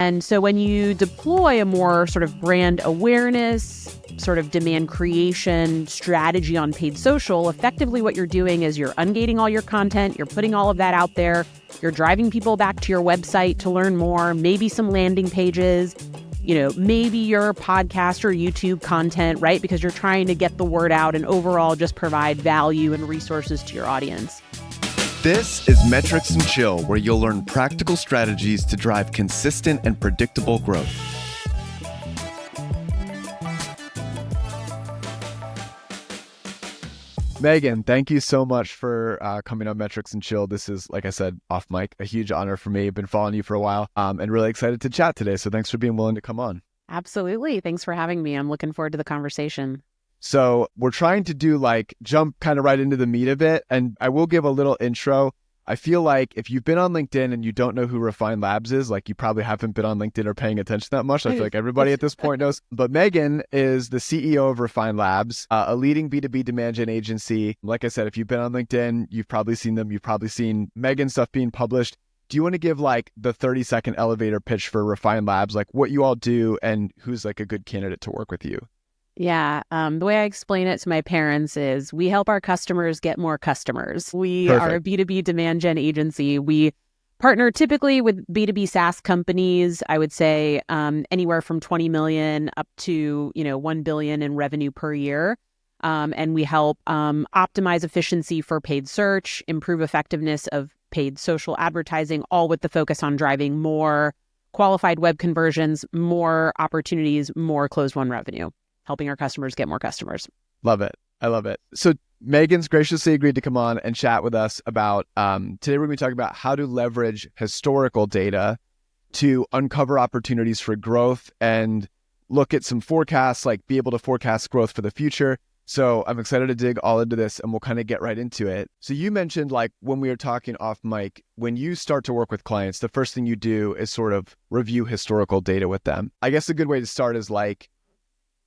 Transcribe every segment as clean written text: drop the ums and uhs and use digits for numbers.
And so when you deploy a more sort of brand awareness, sort of demand creation strategy on paid social, effectively what you're doing is you're ungating all your content, you're putting all of that out there, you're driving people back to your website to learn more, maybe some landing pages, maybe your podcast or YouTube content, right? Because you're trying to get the word out and overall just provide value and resources to your audience. This is Metrics and Chill, where you'll learn practical strategies to drive consistent and predictable growth. Megan, thank you so much for coming on Metrics and Chill. This is, like I said, off mic, a huge honor for me. I've been following you for a while and really excited to chat today. So thanks for being willing to come on. Absolutely. Thanks for having me. I'm looking forward to the conversation. So we're trying to jump kind of right into the meat of it. And I will give a little intro. I feel like if you've been on LinkedIn and you don't know who Refine Labs is, you probably haven't been on LinkedIn or paying attention that much. I feel like everybody at this point knows. But Megan is the CEO of Refine Labs, a leading B2B demand gen agency. Like I said, if you've been on LinkedIn, you've probably seen them. You've probably seen Megan's stuff being published. Do you want to give the 30-second elevator pitch for Refine Labs, what you all do and who's a good candidate to work with you? Yeah. The way I explain it to my parents is we help our customers get more customers. We Perfect. are a B2B demand gen agency. We partner typically with B2B SaaS companies, I would say anywhere from 20 million up to, 1 billion in revenue per year. And we help optimize efficiency for paid search, improve effectiveness of paid social advertising, all with the focus on driving more qualified web conversions, more opportunities, more closed-won revenue, helping our customers get more customers. Love it. I love it. So Megan's graciously agreed to come on and chat with us about, today we're going to be talking about how to leverage historical data to uncover opportunities for growth and look at some forecasts, be able to forecast growth for the future. So I'm excited to dig all into this and we'll kind of get right into it. So you mentioned when we were talking off mic, when you start to work with clients, the first thing you do is sort of review historical data with them. I guess a good way to start is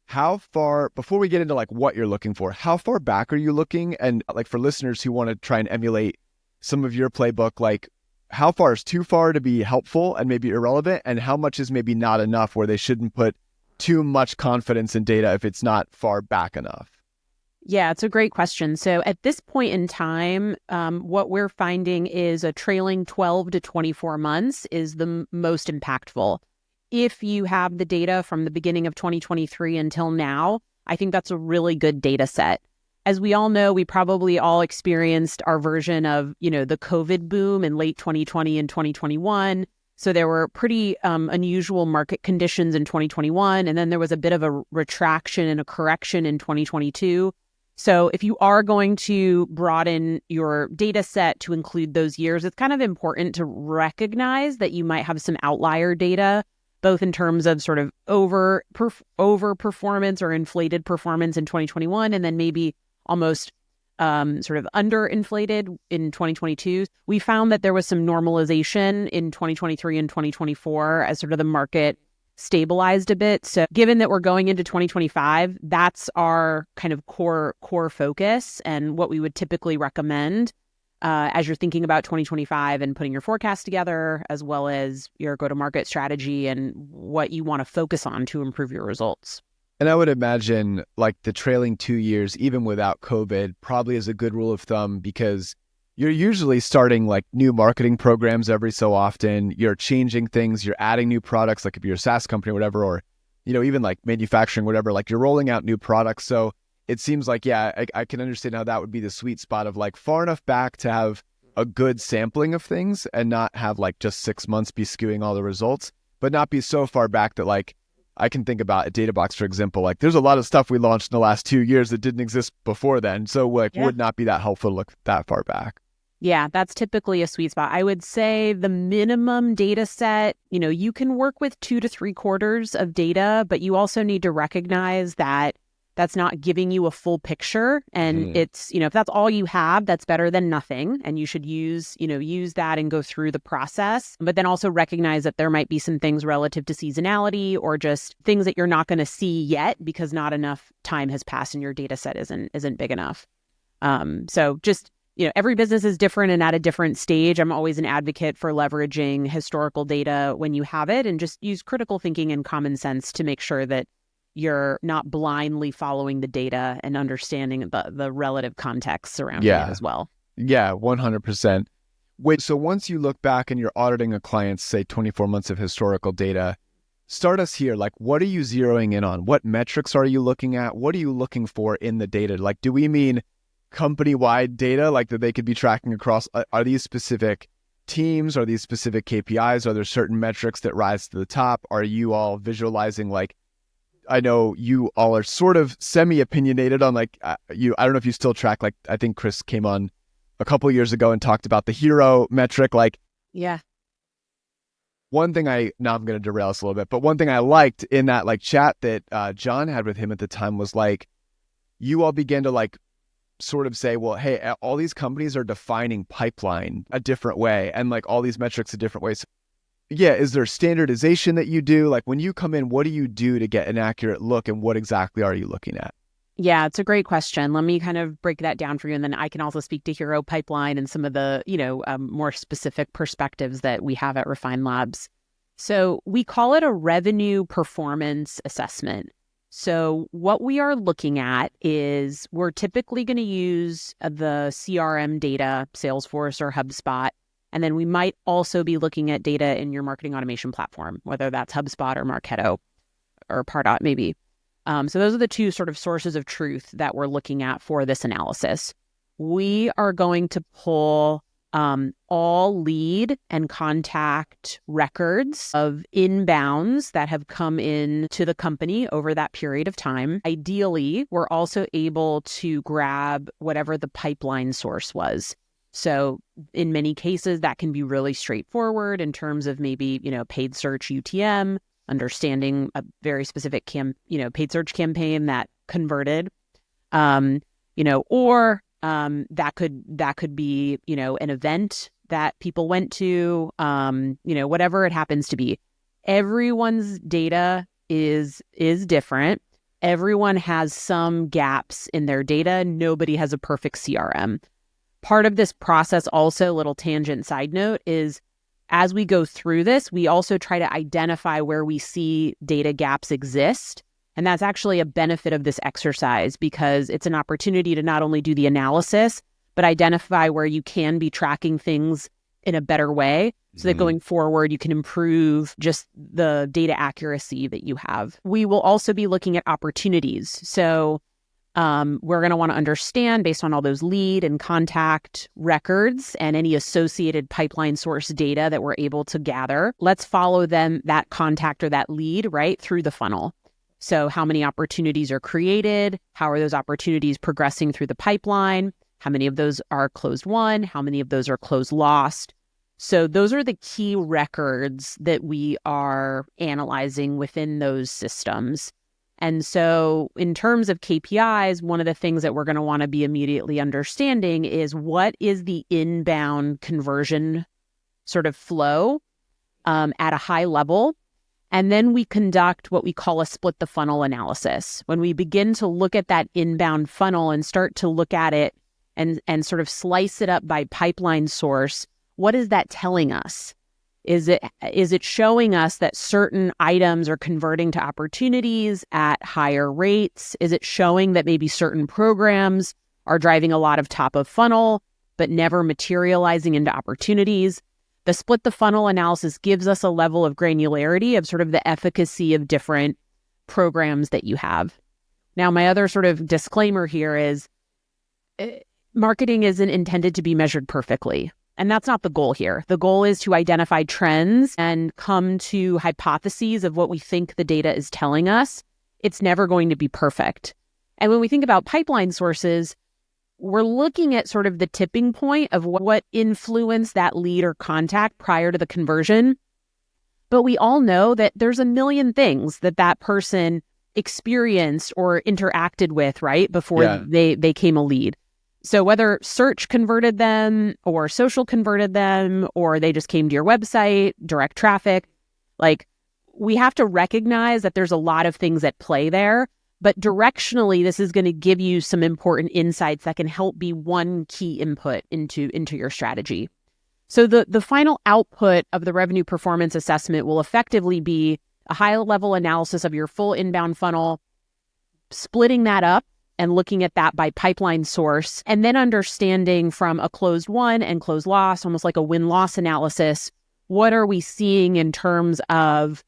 how far, before we get into what you're looking for, how far back are you looking? And for listeners who want to try and emulate some of your playbook, how far is too far to be helpful and maybe irrelevant? And how much is maybe not enough where they shouldn't put too much confidence in data if it's not far back enough? Yeah, it's a great question. So at this point in time, what we're finding is a trailing 12 to 24 months is the most impactful. If you have the data from the beginning of 2023 until now, I think that's a really good data set. As we all know, we probably all experienced our version of, the COVID boom in late 2020 and 2021. So there were pretty unusual market conditions in 2021. And then there was a bit of a retraction and a correction in 2022. So if you are going to broaden your data set to include those years, it's kind of important to recognize that you might have some outlier data, both in terms of sort of over performance or inflated performance in 2021, and then maybe almost sort of underinflated in 2022. We found that there was some normalization in 2023 and 2024 as sort of the market stabilized a bit. So given that we're going into 2025, that's our kind of core focus and what we would typically recommend as you're thinking about 2025 and putting your forecast together, as well as your go-to-market strategy and what you want to focus on to improve your results. And I would imagine the trailing 2 years, even without COVID, probably is a good rule of thumb because you're usually starting new marketing programs every so often. You're changing things, you're adding new products, if you're a SaaS company or whatever, or, even manufacturing, whatever, you're rolling out new products. So it seems I can understand how that would be the sweet spot of far enough back to have a good sampling of things and not have just 6 months be skewing all the results, but not be so far back that I can think about a Databox, for example, there's a lot of stuff we launched in the last 2 years that didn't exist before then. So would not be that helpful to look that far back. Yeah, that's typically a sweet spot. I would say the minimum data set, you can work with 2 to 3 quarters of data, but you also need to recognize that that's not giving you a full picture. And it's, if that's all you have, that's better than nothing. And you should use that and go through the process. But then also recognize that there might be some things relative to seasonality or just things that you're not going to see yet because not enough time has passed and your data set isn't big enough. So just every business is different and at a different stage. I'm always an advocate for leveraging historical data when you have it, and just use critical thinking and common sense to make sure that you're not blindly following the data and understanding the relative context surrounding it as well. Yeah, 100%. Wait, so once you look back and you're auditing a client's, say, 24 months of historical data, start us here. Like, what are you zeroing in on? What metrics are you looking at? What are you looking for in the data? Like, do we mean company-wide data, like that they could be tracking across? Are these specific teams? Are these specific KPIs? Are there certain metrics that rise to the top? Are you all visualizing, like, I know you all are sort of semi-opinionated on, like, I don't know if you still track, like, I think Chris came on a couple of years ago and talked about the hero metric. Like, yeah. One thing now I'm going to derail us a little bit, but one thing I liked in that, like, chat that John had with him at the time was, like, you all began to, like, sort of say, well, hey, all these companies are defining pipeline a different way, and, like, all these metrics a different way. So, yeah, is there standardization that you do? Like, when you come in, what do you do to get an accurate look, and what exactly are you looking at? Yeah, it's a great question. Let me kind of break that down for you. And then I can also speak to Hero Pipeline and some of the, more specific perspectives that we have at Refine Labs. So we call it a revenue performance assessment. So what we are looking at is we're typically going to use the CRM data, Salesforce or HubSpot. And then we might also be looking at data in your marketing automation platform, whether that's HubSpot or Marketo or Pardot maybe. So those are the two sort of sources of truth that we're looking at for this analysis. We are going to pull all lead and contact records of inbounds that have come in to the company over that period of time. Ideally, we're also able to grab whatever the pipeline source was. So in many cases, that can be really straightforward in terms of maybe, paid search UTM, understanding a very specific paid search campaign that converted, or that could be, an event that people went to, whatever it happens to be. Everyone's data is different. Everyone has some gaps in their data. Nobody has a perfect CRM. Part of this process, also, little tangent side note, is as we go through this, we also try to identify where we see data gaps exist. And that's actually a benefit of this exercise, because it's an opportunity to not only do the analysis, but identify where you can be tracking things in a better way so that going forward, you can improve just the data accuracy that you have. We will also be looking at opportunities. So we're going to want to understand, based on all those lead and contact records and any associated pipeline source data that we're able to gather, let's follow that contact or that lead right through the funnel. So how many opportunities are created? How are those opportunities progressing through the pipeline? How many of those are closed won? How many of those are closed lost? So those are the key records that we are analyzing within those systems. And so in terms of KPIs, one of the things that we're going to want to be immediately understanding is what is the inbound conversion sort of flow at a high level. And then we conduct what we call a split the funnel analysis. When we begin to look at that inbound funnel and start to look at it and sort of slice it up by pipeline source, what is that telling us? Is it showing us that certain items are converting to opportunities at higher rates? Is it showing that maybe certain programs are driving a lot of top of funnel, but never materializing into opportunities? The split the funnel analysis gives us a level of granularity of sort of the efficacy of different programs that you have. Now, my other sort of disclaimer here is marketing isn't intended to be measured perfectly. And that's not the goal here. The goal is to identify trends and come to hypotheses of what we think the data is telling us. It's never going to be perfect. And when we think about pipeline sources, we're looking at sort of the tipping point of what influenced that lead or contact prior to the conversion. But we all know that there's a million things that person experienced or interacted with, right, before they became a lead. So whether search converted them or social converted them, or they just came to your website, direct traffic, like, we have to recognize that there's a lot of things at play there. But directionally, this is going to give you some important insights that can help be one key input into your strategy. So the final output of the revenue performance assessment will effectively be a high-level analysis of your full inbound funnel, splitting that up and looking at that by pipeline source, and then understanding from a closed won and closed loss, almost like a win-loss analysis, what are we seeing in terms of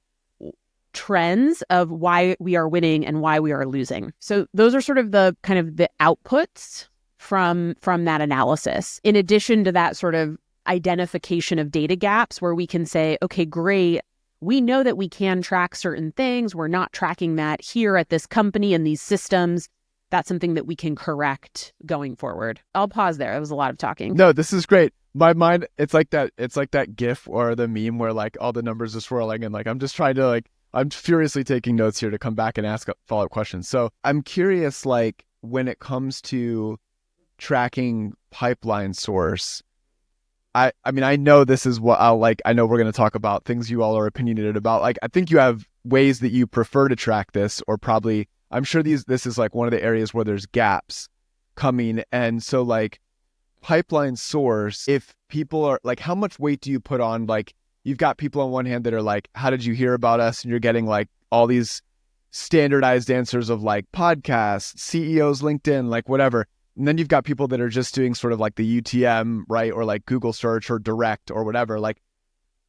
trends of why we are winning and why we are losing. So those are sort of the kind of the outputs from that analysis. In addition to that sort of identification of data gaps where we can say, okay, great, we know that we can track certain things. We're not tracking that here at this company and these systems. That's something that we can correct going forward. I'll pause there. That was a lot of talking. No, this is great. My mind, it's like that GIF or the meme where like all the numbers are swirling and like I'm just trying to like, I'm furiously taking notes here to come back and ask follow-up questions. So I'm curious, like when it comes to tracking pipeline source, I mean, I know this is what I know we're going to talk about things you all are opinionated about. Like, I think you have ways that you prefer to track this, or probably, I'm sure this is like one of the areas where there's gaps coming. And so like pipeline source, if people are like, how much weight do you put on, like, you've got people on one hand that are like, how did you hear about us? And you're getting like all these standardized answers of like podcasts, CEOs, LinkedIn, like whatever. And then you've got people that are just doing sort of like the UTM, right? Or like Google search or direct or whatever. Like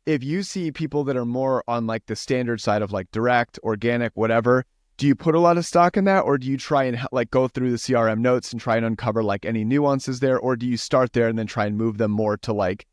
if you see people that are more on like the standard side of like direct, organic, whatever, do you put a lot of stock in that? Or do you try and like go through the CRM notes and try and uncover like any nuances there? Or do you start there and then try and move them more to like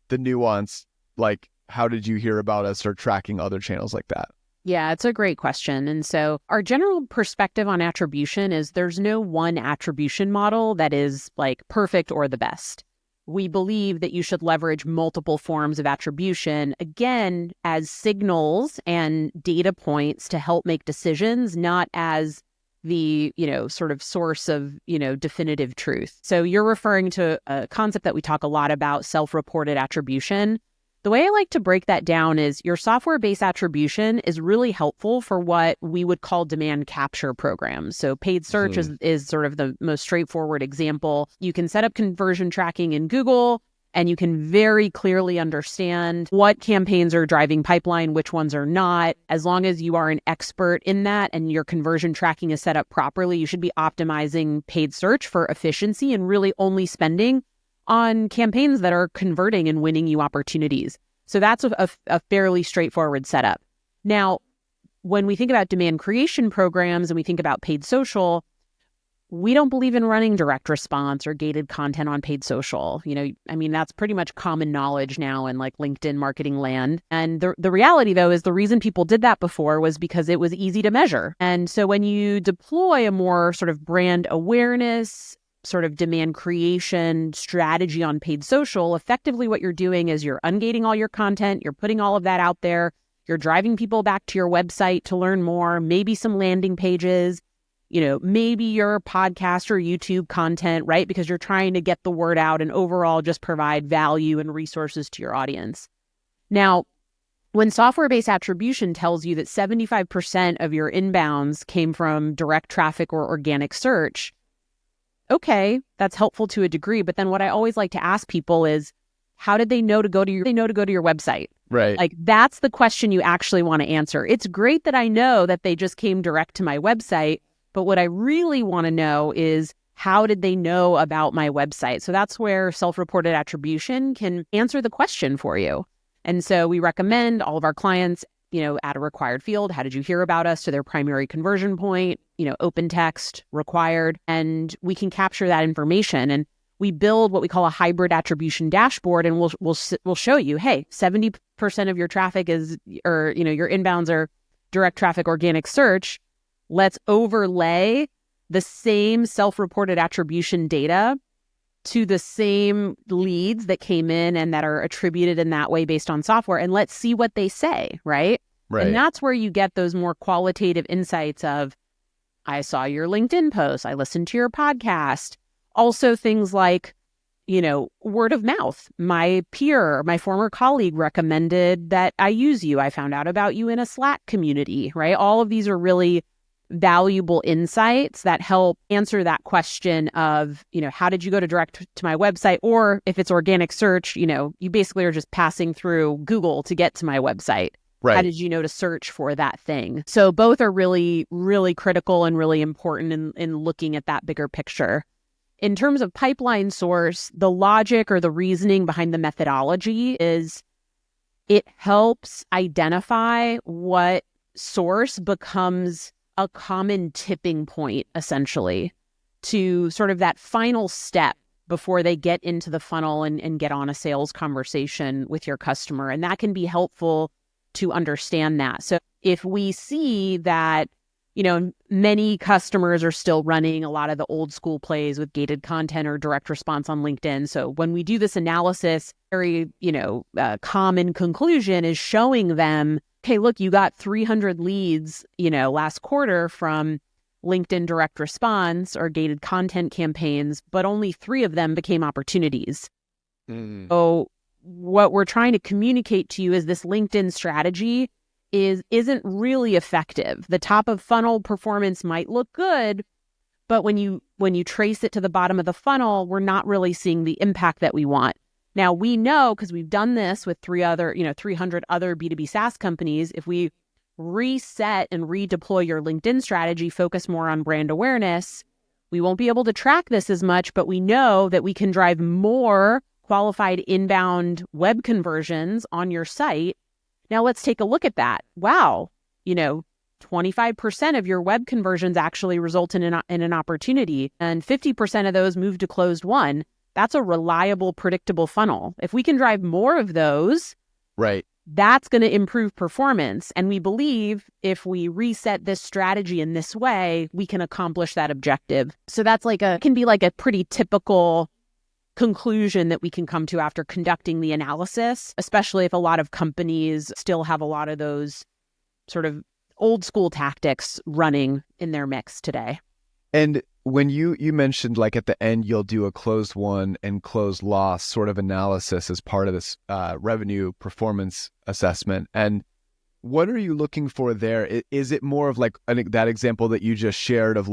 the nuance, like how did you hear about us, or tracking other channels like that? Yeah, it's a great question. And so our general perspective on attribution is there's no one attribution model that is like perfect or the best. We believe that you should leverage multiple forms of attribution, again, as signals and data points to help make decisions, not as the, sort of source of, definitive truth. So you're referring to a concept that we talk a lot about, self-reported attribution. The way I like to break that down is your software-based attribution is really helpful for what we would call demand capture programs. So paid search is sort of the most straightforward example. You can set up conversion tracking in Google, and you can very clearly understand what campaigns are driving pipeline, which ones are not. As long as you are an expert in that and your conversion tracking is set up properly, you should be optimizing paid search for efficiency and really only spending on campaigns that are converting and winning you opportunities. So that's a fairly straightforward setup. Now, when we think about demand creation programs and we think about paid social, we don't believe in running direct response or gated content on paid social. That's pretty much common knowledge now in like LinkedIn marketing land. And the reality though is the reason people did that before was because it was easy to measure. And so when you deploy a more sort of brand awareness, sort of demand creation strategy on paid social, effectively what you're doing is you're ungating all your content, you're putting all of that out there, you're driving people back to your website to learn more, maybe some landing pages, maybe your podcast or YouTube content, right? Because you're trying to get the word out and overall just provide value and resources to your audience. Now, when software-based attribution tells you that 75% of your inbounds came from direct traffic or organic search, okay, that's helpful to a degree. But then what I always like to ask people is, how did they know to go to your website? Right. Like that's the question you actually want to answer. It's great that I know that they just came direct to my website, but what I really want to know is, how did they know about my website? So that's where self-reported attribution can answer the question for you. And so we recommend all of our clients, add a required field. How did you hear about us to their primary conversion point? Open text required, and we can capture that information. And we build what we call a hybrid attribution dashboard, and we'll show you, hey, 70% of your traffic is, or your inbounds are direct traffic, organic search. Let's overlay the same self-reported attribution data to the same leads that came in and that are attributed in that way based on software, and let's see what they say, right? And that's where you get those more qualitative insights of, I saw your LinkedIn post, I listened to your podcast. Also things like, word of mouth. My peer, my former colleague recommended that I use you. I found out about you in a Slack community, right? All of these are really valuable insights that help answer that question of, how did you go to direct to my website? Or if it's organic search, you basically are just passing through Google to get to my website. Right. How did you know to search for that thing? So both are really, really critical and really important in looking at that bigger picture. In terms of pipeline source, the logic or the reasoning behind the methodology is it helps identify what source becomes a common tipping point, essentially, to sort of that final step before they get into the funnel and get on a sales conversation with your customer. And that can be helpful to understand that. So if we see that, many customers are still running a lot of the old school plays with gated content or direct response on LinkedIn. So when we do this analysis, very, common conclusion is showing them, hey, look, you got 300 leads, last quarter from LinkedIn direct response or gated content campaigns, but only 3 of them became opportunities. So what we're trying to communicate to you is this LinkedIn strategy isn't really effective. The top of funnel performance might look good, but when you trace it to the bottom of the funnel, we're not really seeing the impact that we want. Now we know, because we've done this with 300 other B2B SaaS companies, if we reset and redeploy your LinkedIn strategy, focus more on brand awareness, we won't be able to track this as much, but we know that we can drive more qualified inbound web conversions on your site. Now let's take a look at that. Wow, 25% of your web conversions actually result in an opportunity, and 50% of those move to closed won. That's a reliable, predictable funnel. If we can drive more of those, right, that's going to improve performance. And we believe if we reset this strategy in this way, we can accomplish that objective. So that's can be like a pretty typical conclusion that we can come to after conducting the analysis, especially if a lot of companies still have a lot of those sort of old school tactics running in their mix today. And when you mentioned at the end, you'll do a closed won and closed loss sort of analysis as part of this revenue performance assessment. And what are you looking for there? Is it more of that example that you just shared of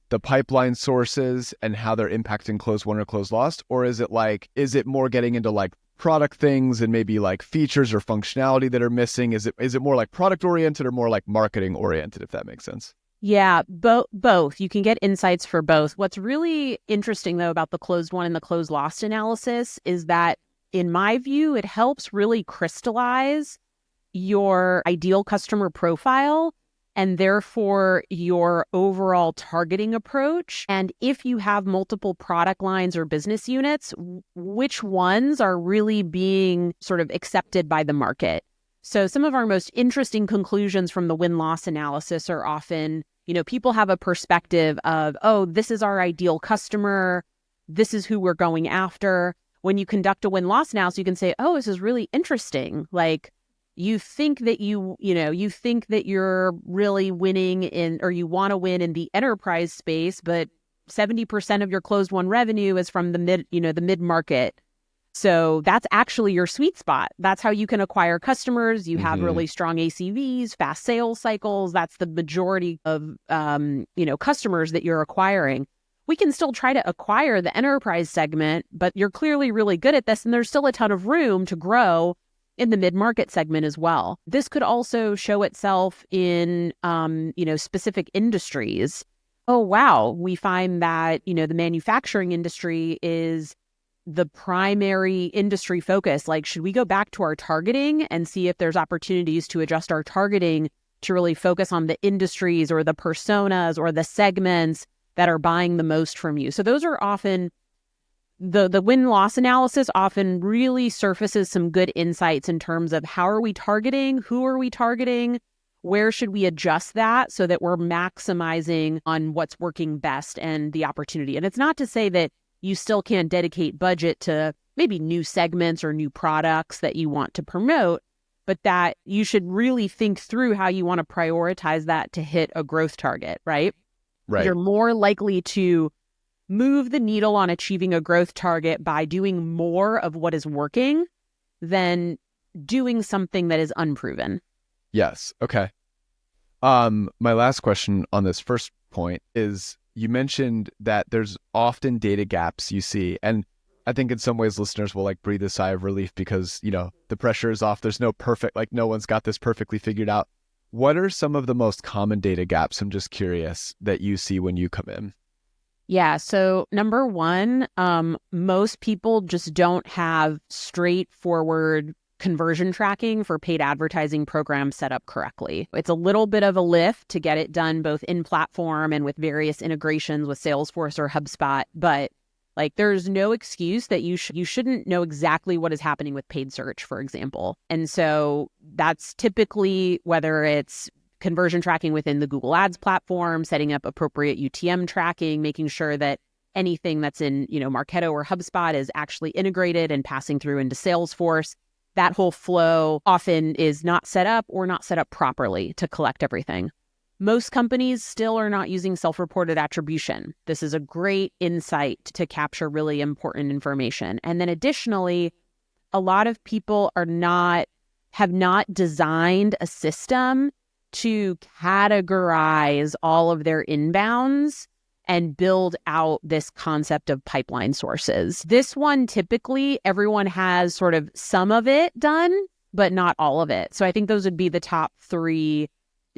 the pipeline sources and how they're impacting closed won or closed lost? Or is it more getting into product things and maybe features or functionality that are missing? Is it more product oriented or more marketing oriented, if that makes sense? Yeah, both. You can get insights for both. What's really interesting, though, about the closed won and the closed lost analysis is that, in my view, it helps really crystallize your ideal customer profile and therefore your overall targeting approach. And if you have multiple product lines or business units, which ones are really being sort of accepted by the market. So some of our most interesting conclusions from the win-loss analysis are often, people have a perspective of, oh, this is our ideal customer. This is who we're going after. When you conduct a win-loss analysis, you can say, oh, this is really interesting. You think that you think that you're really winning or you want to win in the enterprise space, but 70% of your closed won revenue is from the mid-market. So that's actually your sweet spot. That's how you can acquire customers. You have really strong ACVs, fast sales cycles. That's the majority of, customers that you're acquiring. We can still try to acquire the enterprise segment, but you're clearly really good at this. And there's still a ton of room to grow in the mid-market segment as well. This could also show itself in, specific industries. Oh, wow. We find that, the manufacturing industry is the primary industry focus. Should we go back to our targeting and see if there's opportunities to adjust our targeting to really focus on the industries or the personas or the segments that are buying the most from you? So those are often the win-loss analysis often really surfaces some good insights in terms of how are we targeting, who are we targeting, where should we adjust that so that we're maximizing on what's working best and the opportunity. And it's not to say that you still can't dedicate budget to maybe new segments or new products that you want to promote, but that you should really think through how you want to prioritize that to hit a growth target, right? Right. You're more likely to move the needle on achieving a growth target by doing more of what is working than doing something that is unproven. Yes. Okay. My last question on this first point is you mentioned that there's often data gaps you see. And I think in some ways listeners will like breathe a sigh of relief because, the pressure is off. There's no perfect, like no one's got this perfectly figured out. What are some of the most common data gaps? I'm just curious that you see when you come in. Yeah. So number one, most people just don't have straightforward conversion tracking for paid advertising programs set up correctly. It's a little bit of a lift to get it done both in platform and with various integrations with Salesforce or HubSpot, but like there's no excuse that you shouldn't know exactly what is happening with paid search, for example. And so that's typically whether it's conversion tracking within the Google Ads platform, setting up appropriate UTM tracking, making sure that anything that's in, Marketo or HubSpot is actually integrated and passing through into Salesforce. That whole flow often is not set up or not set up properly to collect everything. Most companies still are not using self-reported attribution. This is a great insight to capture really important information. And then additionally, a lot of people have not designed a system to categorize all of their inbounds and build out this concept of pipeline sources. This one, typically, everyone has sort of some of it done, but not all of it. So I think those would be the top three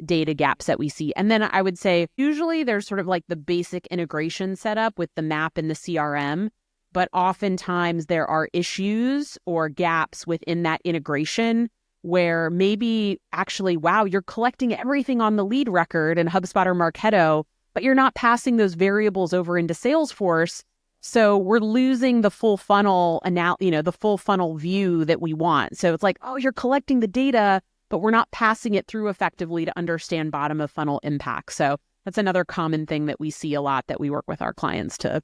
data gaps that we see. And then I would say usually there's sort of like the basic integration setup with the map and the CRM, but oftentimes there are issues or gaps within that integration where maybe actually, wow, you're collecting everything on the lead record in HubSpot or Marketo, but you're not passing those variables over into Salesforce. So we're losing the full funnel, the full funnel view that we want. So it's like, oh, you're collecting the data, but we're not passing it through effectively to understand bottom of funnel impact. So that's another common thing that we see a lot that we work with our clients to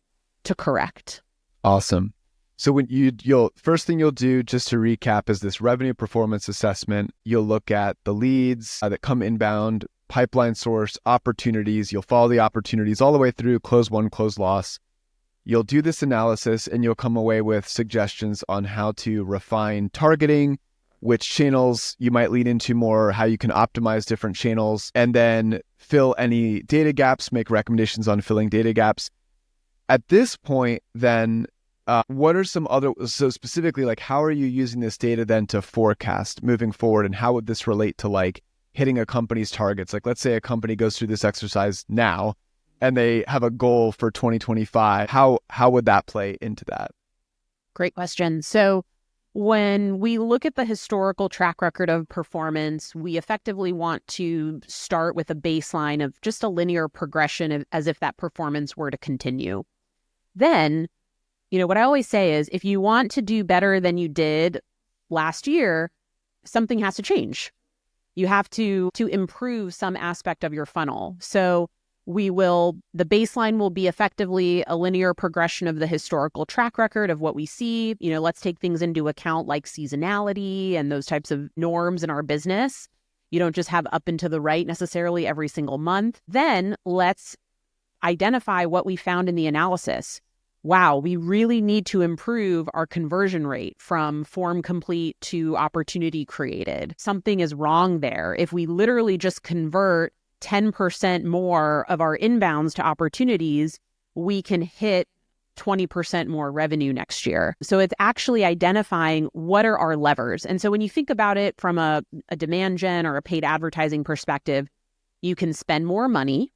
correct. Awesome. So when you'll first thing you'll do, just to recap, is this revenue performance assessment. You'll look at the leads that come inbound, pipeline source, opportunities. You'll follow the opportunities all the way through close won, close loss. You'll do this analysis and you'll come away with suggestions on how to refine targeting, which channels you might lean into more, how you can optimize different channels, and then fill any data gaps, make recommendations on filling data gaps. At this point, then, what are some other, so specifically, like how are you using this data then to forecast moving forward, and how would this relate to like hitting a company's targets? Like let's say a company goes through this exercise now and they have a goal for 2025. How would that play into that? Great question. So when we look at the historical track record of performance, we effectively want to start with a baseline of just a linear progression as if that performance were to continue. Then, what I always say is if you want to do better than you did last year, something has to change. You have to improve some aspect of your funnel. So the baseline will be effectively a linear progression of the historical track record of what we see. Let's take things into account like seasonality and those types of norms in our business. You don't just have up and to the right necessarily every single month. Then let's identify what we found in the analysis. Wow, we really need to improve our conversion rate from form complete to opportunity created. Something is wrong there. If we literally just convert 10% more of our inbounds to opportunities, we can hit 20% more revenue next year. So it's actually identifying what are our levers. And so when you think about it from a demand gen or a paid advertising perspective, you can spend more money.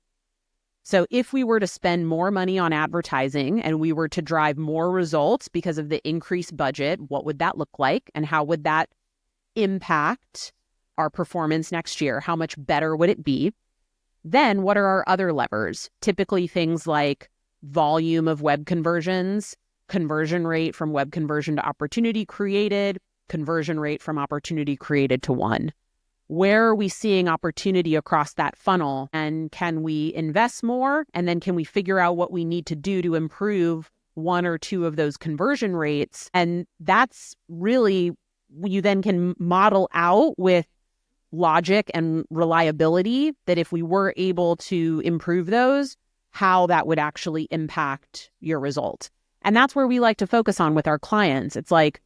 So if we were to spend more money on advertising and we were to drive more results because of the increased budget, what would that look like? And how would that impact our performance next year? How much better would it be? Then what are our other levers? Typically things like volume of web conversions, conversion rate from web conversion to opportunity created, conversion rate from opportunity created to one. Where are we seeing opportunity across that funnel? And can we invest more? And then can we figure out what we need to do to improve one or two of those conversion rates? And that's really, you then can model out with logic and reliability that if we were able to improve those, how that would actually impact your result. And that's where we like to focus on with our clients. It's like,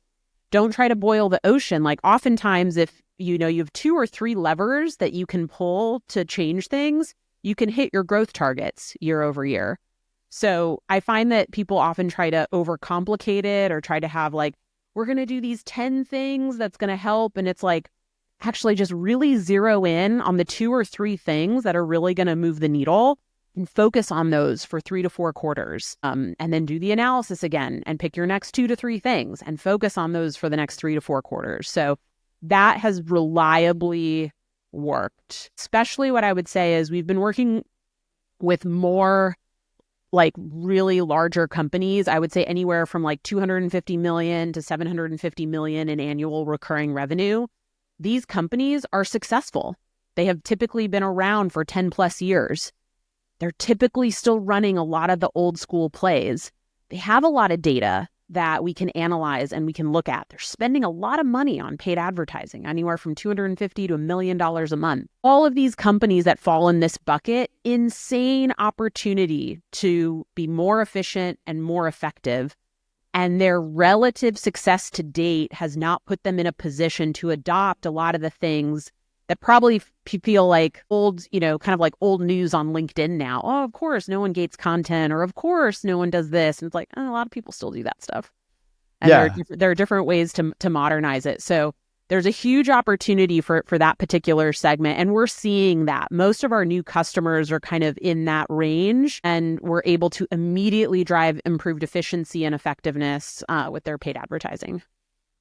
don't try to boil the ocean. Like oftentimes you have 2 or 3 levers that you can pull to change things, you can hit your growth targets year over year. So I find that people often try to overcomplicate it or try to have like, we're going to do these 10 things that's going to help. And it's like, actually just really zero in on the 2 or 3 things that are really going to move the needle and focus on those for 3 to 4 quarters. And then do the analysis again and pick your next 2 to 3 things and focus on those for the next 3 to 4 quarters. So that has reliably worked. Especially what I would say is we've been working with more like really larger companies. I would say anywhere from like 250 million to 750 million in annual recurring revenue. These companies are successful. They have typically been around for 10 plus years. They're typically still running a lot of the old school plays. They have a lot of data that we can analyze and we can look at. They're spending a lot of money on paid advertising, anywhere from $250 to $1 million a month. All of these companies that fall in this bucket, insane opportunity to be more efficient and more effective. And their relative success to date has not put them in a position to adopt a lot of the things that probably feel like old, kind of like old news on LinkedIn now. Oh, of course, no one gates content, or of course, no one does this. And it's like, a lot of people still do that stuff. And there are different ways to modernize it. So there's a huge opportunity for that particular segment. And we're seeing that most of our new customers are kind of in that range, and we're able to immediately drive improved efficiency and effectiveness with their paid advertising.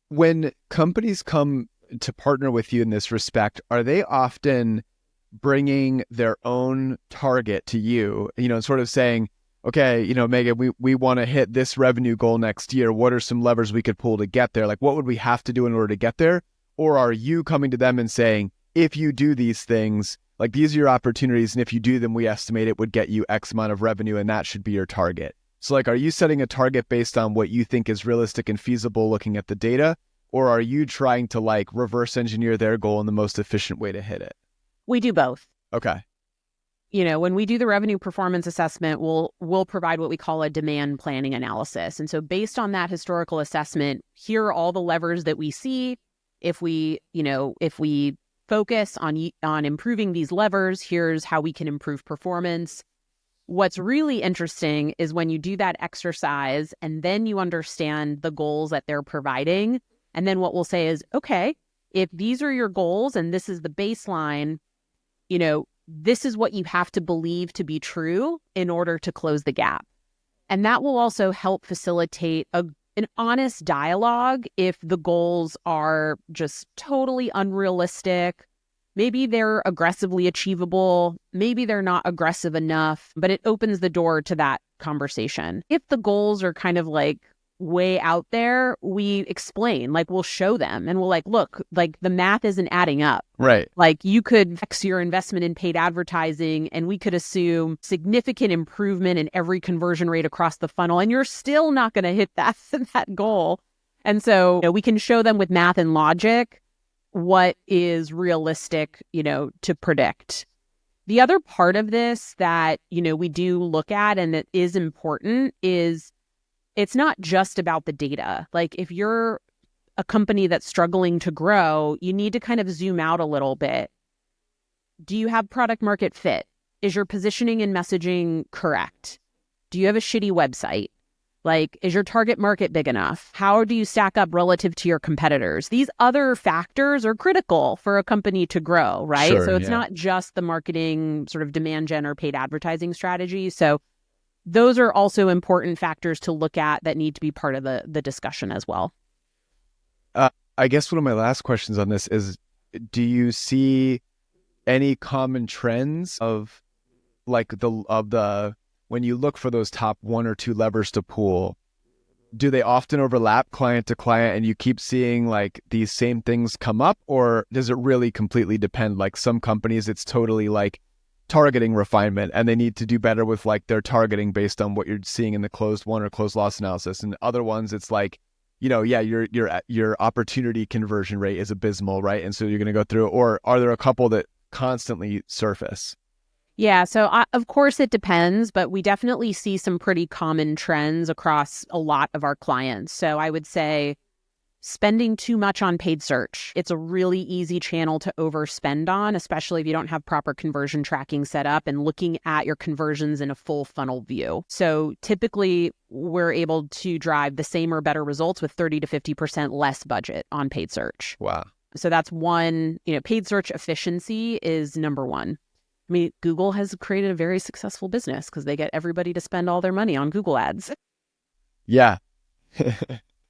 When companies come to partner with you in this respect, are they often bringing their own target to you, and sort of saying, okay, Megan, we want to hit this revenue goal next year. What are some levers we could pull to get there? Like, what would we have to do in order to get there? Or are you coming to them and saying, if you do these things, like these are your opportunities, and if you do them, we estimate it would get you X amount of revenue, and that should be your target. So like, are you setting a target based on what you think is realistic and feasible looking at the data? Or are you trying to like reverse engineer their goal in the most efficient way to hit it? We do both. Okay. When we do the revenue performance assessment, we'll provide what we call a demand planning analysis. And so based on that historical assessment, here are all the levers that we see. If we focus on improving these levers, here's how we can improve performance. What's really interesting is when you do that exercise and then you understand the goals that they're providing. And then what we'll say is, okay, if these are your goals and this is the baseline, this is what you have to believe to be true in order to close the gap. And that will also help facilitate an honest dialogue if the goals are just totally unrealistic. Maybe they're aggressively achievable. Maybe they're not aggressive enough, but it opens the door to that conversation. If the goals are kind of like way out there, we explain, like we'll show them and we'll like, look, like the math isn't adding up. Right. Like you could X your investment in paid advertising and we could assume significant improvement in every conversion rate across the funnel. And you're still not going to hit that goal. And so we can show them with math and logic what is realistic, to predict. The other part of this that, we do look at and that is important is it's not just about the data. Like if you're a company that's struggling to grow, you need to kind of zoom out a little bit. Do you have product market fit? Is your positioning and messaging correct? Do you have a shitty website? Like, is your target market big enough? How do you stack up relative to your competitors? These other factors are critical for a company to grow, right? Sure, so it's not just the marketing sort of demand gen or paid advertising strategy. So those are also important factors to look at that need to be part of the discussion as well. I guess one of my last questions on this is, do you see any common trends of like when you look for those top 1 or 2 levers to pull, do they often overlap client to client and you keep seeing like these same things come up, or does it really completely depend? Like some companies, it's totally like targeting refinement and they need to do better with like their targeting based on what you're seeing in the closed won or closed loss analysis. And other ones, it's like, your opportunity conversion rate is abysmal, right? And so you're going to go through, or are there a couple that constantly surface? Yeah, so of course it depends, but we definitely see some pretty common trends across a lot of our clients. So I would say spending too much on paid search. It's a really easy channel to overspend on, especially if you don't have proper conversion tracking set up and looking at your conversions in a full funnel view. So typically, we're able to drive the same or better results with 30 to 50% less budget on paid search. Wow. So that's one, paid search efficiency is number one. I mean, Google has created a very successful business because they get everybody to spend all their money on Google ads. Yeah.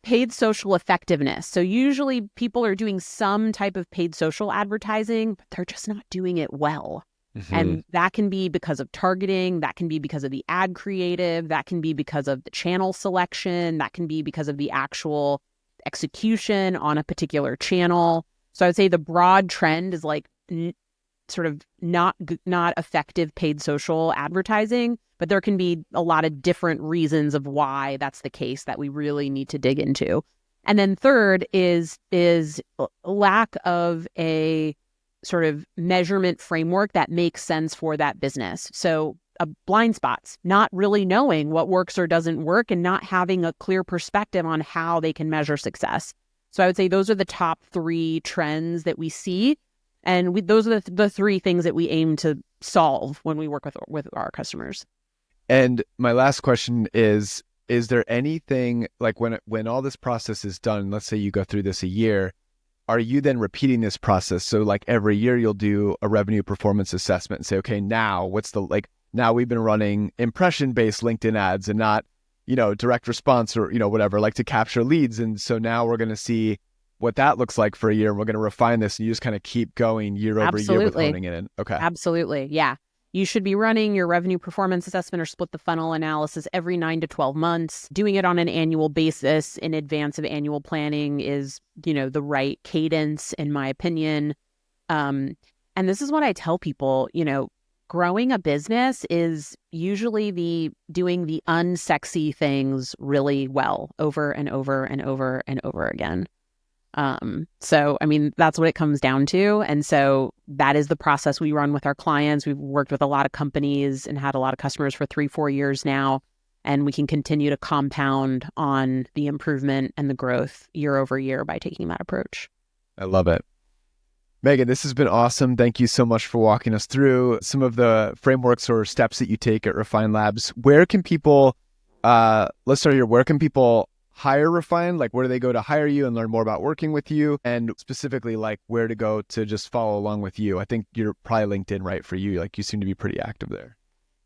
Paid social effectiveness. So usually people are doing some type of paid social advertising, but they're just not doing it well. Mm-hmm. And that can be because of targeting, that can be because of the ad creative, that can be because of the channel selection, that can be because of the actual execution on a particular channel. So I would say the broad trend is like sort of not effective paid social advertising, but there can be a lot of different reasons of why that's the case that we really need to dig into. And then third is lack of a sort of measurement framework that makes sense for that business. So blind spots, not really knowing what works or doesn't work and not having a clear perspective on how they can measure success. So I would say those are the top three trends that we see. And those are the three things that we aim to solve when we work with our customers. And my last question is there anything like when all this process is done, let's say you go through this a year, are you then repeating this process? So like every year you'll do a revenue performance assessment and say, okay, now now we've been running impression-based LinkedIn ads and not, direct response or, whatever, like to capture leads. And so now we're going to see what that looks like for a year. And we're going to refine this and you just kind of keep going year over year with honing it in. Okay. Absolutely. Yeah. You should be running your revenue performance assessment or split the funnel analysis every 9 to 12 months. Doing it on an annual basis in advance of annual planning is, the right cadence, in my opinion. And this is what I tell people, growing a business is usually doing the unsexy things really well over and over and over and over again. So, I mean, that's what it comes down to. And so that is the process we run with our clients. We've worked with a lot of companies and had a lot of customers for 3-4 years now, and we can continue to compound on the improvement and the growth year over year by taking that approach. I love it. Megan, this has been awesome. Thank you so much for walking us through some of the frameworks or steps that you take at Refine Labs. Where can people, let's start here. Where can people hire Refine? Like, where do they go to hire you and learn more about working with you? And specifically, like, where to go to just follow along with you? I think you're probably LinkedIn, right, for you. Like, you seem to be pretty active there.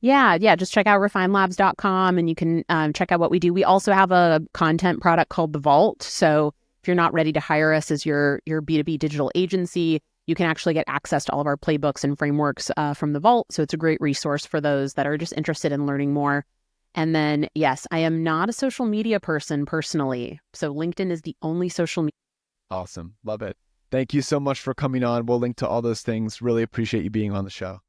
Yeah. Just check out refinelabs.com and you can check out what we do. We also have a content product called The Vault. So if you're not ready to hire us as your B2B digital agency, you can actually get access to all of our playbooks and frameworks from The Vault. So it's a great resource for those that are just interested in learning more. And then, yes, I am not a social media person personally. So LinkedIn is the only social media. Awesome. Love it. Thank you so much for coming on. We'll link to all those things. Really appreciate you being on the show.